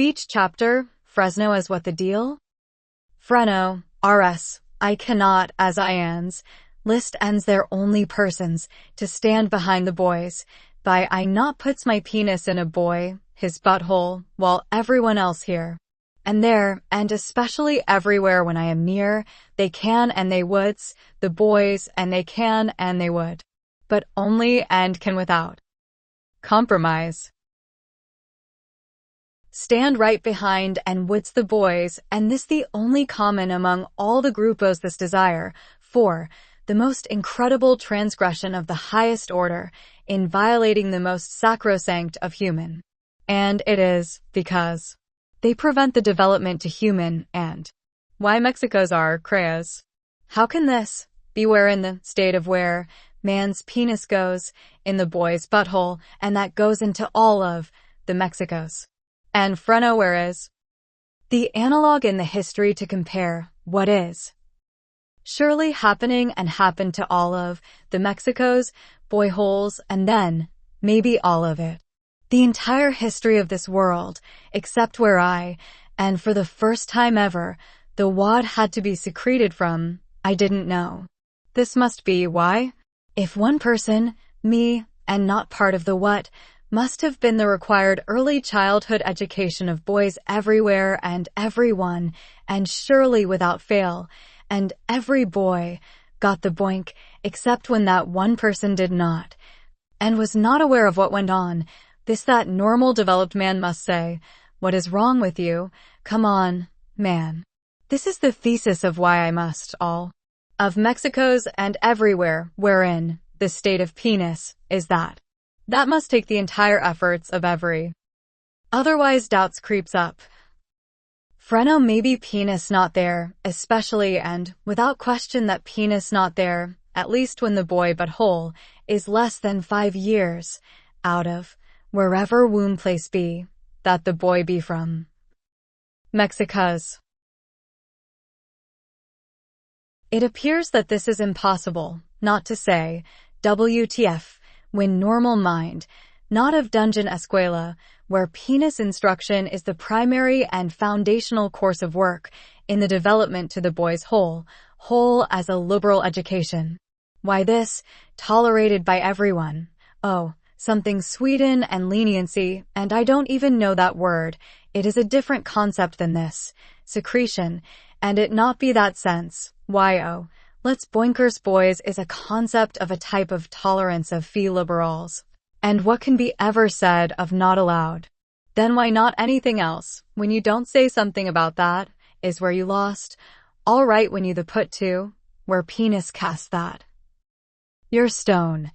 Speech chapter, Fresno as what the deal? Freno, RS, I cannot, as I ans, list ends their only persons, to stand behind the boys, by I not puts my penis in a boy, his butthole, while everyone else here. And there, and especially everywhere when I am near, they can and they would's, the boys, and they can and they would. But only and can without compromise. Stand right behind and would's the boys, and this the only common among all the grupos this desire, for the most incredible transgression of the highest order, in violating the most sacrosanct of human. And it is, because they prevent the development to human, and why Mexico's are creas. How can this be where in the state of where man's penis goes in the boy's butthole, and that goes into all of the Mexicos? And Freno where is the analog in the history to compare what is surely happening and happened to all of the Mexicos, boy holes, and then maybe all of it. The entire history of this world, except where and for the first time ever, the wad had to be secreted from, I didn't know. This must be why? If one person, me, and not part of the what, must have been the required early childhood education of boys everywhere and everyone, and surely without fail, and every boy got the boink, except when that one person did not, and was not aware of what went on. This that normal developed man must say, what is wrong with you? Come on, man. This is the thesis of why I must all of Mexico's and everywhere wherein the state of penis is that. That must take the entire efforts of every. Otherwise doubts creeps up. Freno maybe penis not there, especially and without question that penis not there, at least when the boy but whole, is less than 5 years, out of, wherever womb place be, that the boy be from. Mexicas. It appears that this is impossible, not to say, WTF, when normal mind, not of dungeon escuela, where penis instruction is the primary and foundational course of work in the development to the boy's whole as a liberal education. Why this, tolerated by everyone, something Sweden and leniency, and I don't even know that word, it is a different concept than this, secretion, and it not be that sense, let's boinkers boys is a concept of a type of tolerance of fee liberals. And what can be ever said of not allowed? Then why not anything else? When you don't say something about that, is where you lost. All right when you the put to, where penis cast that. Your stone.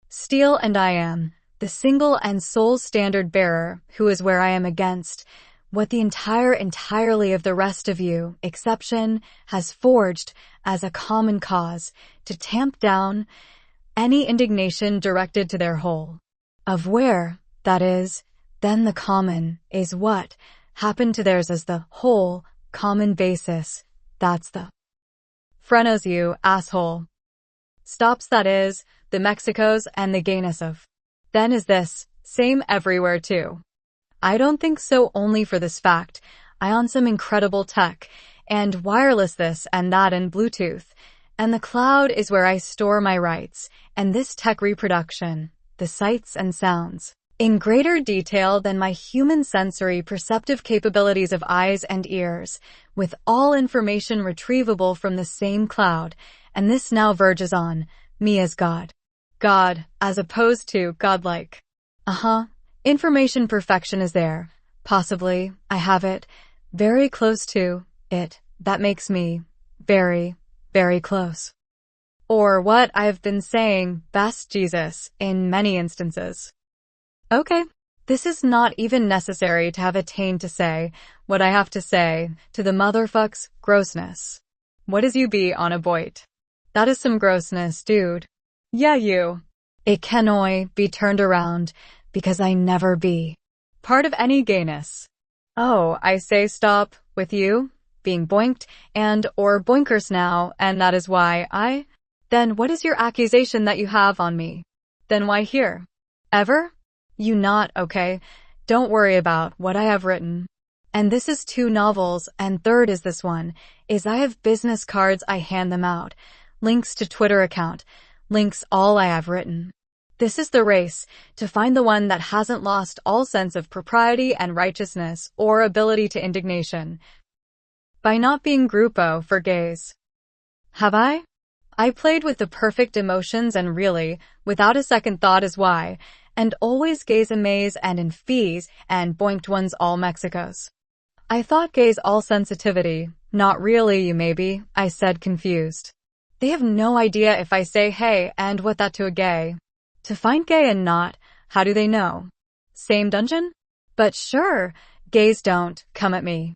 Steel and I am, the single and sole standard bearer, who is where I am against, what the entirely of the rest of you, exception, has forged as a common cause, to tamp down any indignation directed to their whole. Of where, that is, then the common, is what, happened to theirs as the whole, common basis, that's the Frenos you, asshole. Stops that is, the Mexicos and the gayness of. Then is this, same everywhere too. I don't think so only for this fact, I on some incredible tech, and wireless this and that and Bluetooth, and the cloud is where I store my rights, and this tech reproduction, the sights and sounds, in greater detail than my human sensory perceptive capabilities of eyes and ears, with all information retrievable from the same cloud, and this now verges on, me as God. God, as opposed to godlike. Information perfection is there. Possibly, I have it, very close to it, that makes me very, very close. Or what I've been saying, best Jesus, in many instances. Okay, this is not even necessary to have attained to say what I have to say to the motherfuck's grossness. What is you be on a boit? That is some grossness, dude. Yeah, you. It cannot be turned around, because I never be part of any gayness. Oh, I say stop, with you, being boinked, and or boinkers now, and that is why Then what is your accusation that you have on me? Then why here? Ever? You not, okay? Don't worry about what I have written. And this is 2 novels, and third is this one, is I have business cards I hand them out, links to Twitter account, links all I have written. This is the race, to find the one that hasn't lost all sense of propriety and righteousness or ability to indignation. By not being Grupo for gays. Have I? I played with the perfect emotions and really, without a second thought is why, and always gays amaze and in fees and boinked ones all Mexicos. I thought gays all sensitivity, not really you maybe, I said confused. They have no idea if I say hey and what that to a gay. To find gay and not, how do they know? Same dungeon? But sure, gays don't, come at me.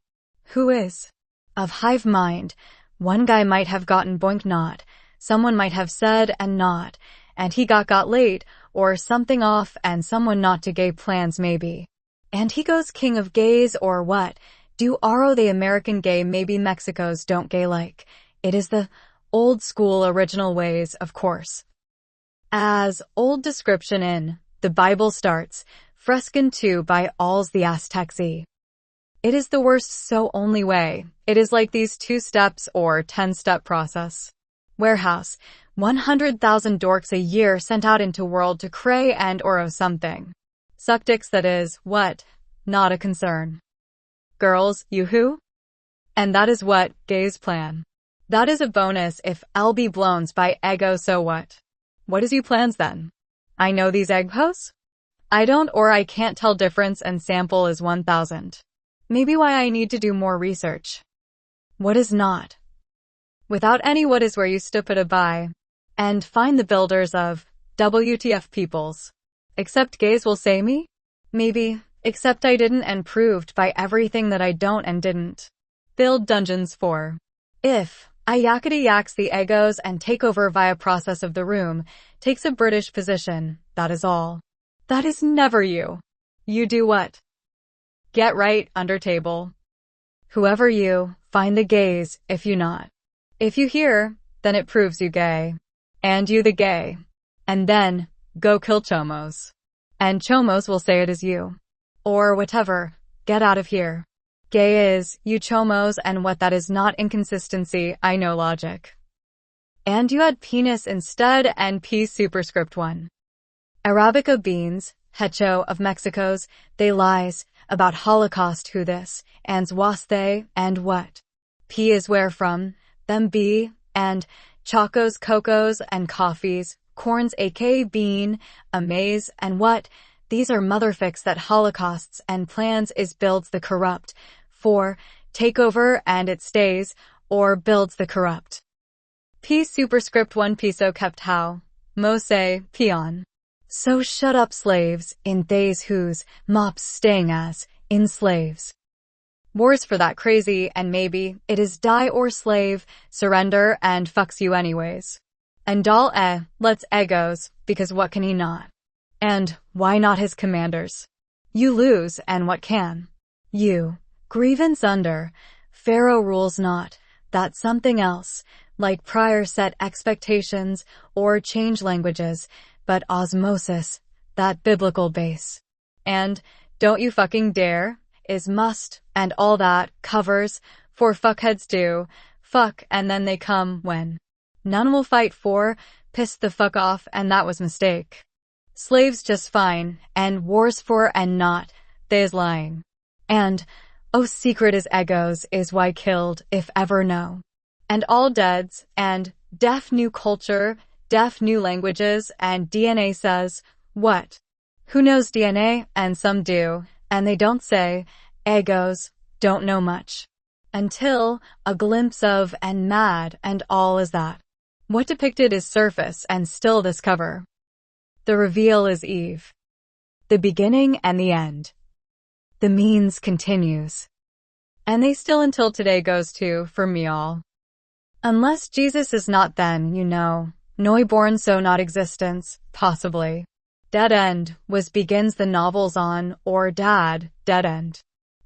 Who is? Of hive mind, one guy might have gotten boink not, someone might have said and not, and he got late, or something off and someone not to gay plans maybe. And he goes king of gays or what? Do aro the American gay maybe Mexico's don't gay like. It is the old school original ways, of course. As old description in the Bible starts, freskin 2 by alls the Aztecs. It is the worst so only way. It is like these 2 steps or 10-step process. Warehouse, 100,000 dorks a year sent out into world to cray and oro something. Suck dicks that is, what? Not a concern. Girls, yoo-hoo? And that is what gays plan. That is a bonus if LB blowns by ego so what? What is you plans then? I know these egg posts? I don't or I can't tell difference and sample is 1,000. Maybe why I need to do more research. What is not? Without any what is where you stupid a buy. And find the builders of WTF peoples. Except gays will say me? Maybe, except I didn't and proved by everything that I don't and didn't. Build dungeons for. If I yakety yaks the egos and take over via process of the room, takes a British position, that is all. That is never you. You do what? Get right under table. Whoever you, find the gays, if you not. If you hear, then it proves you gay. And you the gay. And then, go kill chomos. And chomos will say it is you. Or whatever, get out of here. Gay is, you chomos and what that is not inconsistency, I know logic. And you had penis instead and P superscript 1. Arabica beans, hecho of Mexico's, they lies, about Holocaust who this, ands was they, and what. P is where from, them be, and chocos, cocos, and coffees, corns aka bean, amaze, and what, these are motherficks that holocausts and plans is builds the corrupt, for, take over and it stays, or builds the corrupt. P superscript 1 piso kept how, mo say, peon. So shut up slaves, in theys whose, mops staying as, in slaves. Wars for that crazy and maybe, it is die or slave, surrender and fucks you anyways. And doll let's egos, because what can he not? And, why not his commanders? You lose, and what can? You. Grievance under. Pharaoh rules not. That's something else, like prior set expectations, or change languages, but osmosis, that biblical base. And, don't you fucking dare, is must, and all that, covers, for fuckheads do, fuck and then they come when. None will fight for, pissed the fuck off and that was mistake. Slaves just fine, and wars for and not, they's lying. And, oh secret is egos is why killed, if ever know. And all deads, and, deaf new culture, deaf new languages, and DNA says, what? Who knows DNA, and some do, and they don't say, egos, don't know much. Until, a glimpse of, and mad, and all is that. What depicted is surface and still this cover. The reveal is Eve. The beginning and the end. The means continues. And they still until today goes to, for me all. Unless Jesus is not then, you know, noi born so not existence, possibly. Dead end, was begins the novels on, or dad, dead end.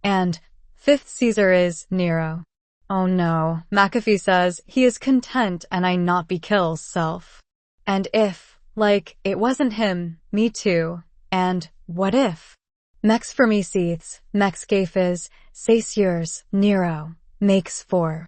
And, fifth Caesar is, Nero. Oh no, McAfee says, he is content and I not be kills self. And if, like, it wasn't him, me too, and, what if? Mex for me seats, mex gafes, c'est sûr, Nero, makes 4.